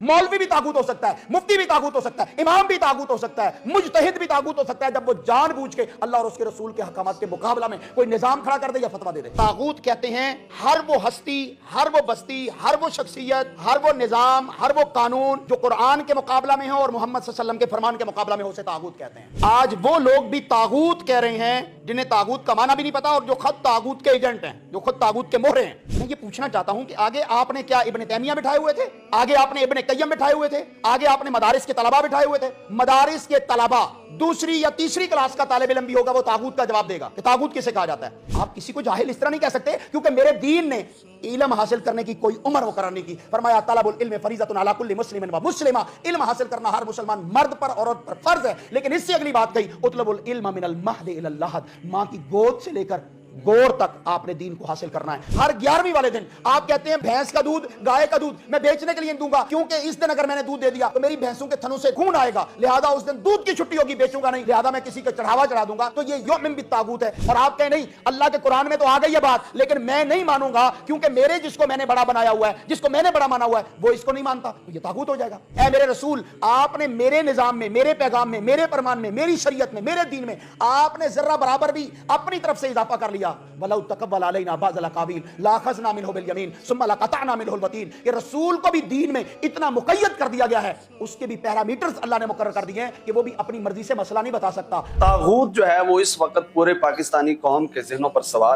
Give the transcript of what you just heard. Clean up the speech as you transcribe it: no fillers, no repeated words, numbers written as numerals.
मौलवी भी तागूत हो सकता है, मुफ्ती भी तागूत हो सकता है, इमाम भी तागूत हो सकता है, मुजतहिद भी तागूत हो सकता है जब वो जानबूझ के अल्लाह और उसके रसूल के हकामात के मुकाबला में कोई निजाम खड़ा कर दे या फतवा दे दे। तागूत कहते हैं हर वो हस्ती, हर वो बस्ती, हर वो शख्सियत, हर वो निजाम, हर वो कानून जो कुरान के मुकाबला में हो और मोहम्मद सल्लल्लाहु अलैहि वसल्लम के फरमान के मुकाबला में हो, उसे तागूत कहते हैं। आज वो लोग भी तागूत कह रहे हैं जिन्हें तागूत का माना भी नहीं पता और जो खुद तागूत के एजेंट हैं, जो खुद तागूत के मोहरे हैं। मैं ये पूछना चाहता हूं कि आगे आपने क्या इब्ने तैमिया बिठाए हुए थे, आगे आपने इब्ने कय्यम बिठाए हुए थे, आगे आपने मदारिस के तलबा बिठाए हुए थे। मदारिस के तलबा दूसरी या तीसरी क्लास का तालिब इल्म भी होगा, वो तागूत का जवाब देगा कि तागूत किसे कहा जाता है। आप किसी को जाहिल इस तरह नहीं कह सकते, क्योंकि मेरे दीन ने इल्म हासिल करने की कोई उम्र मुकर्रर नहीं की। फरमाया तलबुल इल्म फरीज़तुन अला कुल्लि मुस्लिमिन व मुस्लिमा, इल्म हासिल करना हर मुसलमान मर्द पर औरत पर फर्ज है। लेकिन इससे अगली बात कही उतलबुल इल्म मिनल महद इलल लहद, मां की गोद से लेकर गोर तक आपने दीन को हासिल करना है। हर 11वीं वाले दिन आप कहते हैं भैंस का दूध, गाय का दूध मैं बेचने के लिए दूंगा, क्योंकि इस दिन अगर मैंने दूध दे दिया तो मेरी भैंसों के थनों से खून आएगा, लिहाजा उस दिन दूध की छुट्टी होगी, बेचूंगा नहीं, लिहाजा मैं किसी का चढ़ावा चढ़ा दूंगा। तो ये यौमिन बित्तागूत है। और आप कहें नहीं, अल्लाह के कुरान में तो आ गई ये बात, लेकिन मैं नहीं मानूंगा क्योंकि मेरे जिसको मैंने बड़ा बनाया हुआ है, जिसको मैंने बड़ा माना हुआ है, वो इसको नहीं मानता, तो ये तागूत हो जाएगा। ऐ मेरे रसूल, आपने मेरे निजाम में, मेरे पैगाम में, मेरे फरमान में, मेरी शरीयत में, मेरे दीन में आपने जर्रा बराबर भी अपनी तरफ से इजाफा कर लिया। वलाउ तकब्बल अलैना बाज़ल अकावील लाखज़ना मिनहु बिल यमीन सुम्मा लक़तअना मिनहु अल वतीन। कि रसूल को भी दीन में इतना मुक़य्यद कर दिया गया है, उसके भी पैरामीटर्स अल्लाह ने मुकर्रर कर दिए हैं कि वो भी अपनी मर्जी से मसला नहीं बता सकता। तागूत जो है वो इस वक्त पूरे पाकिस्तानी कौम के ज़हनों पर सवार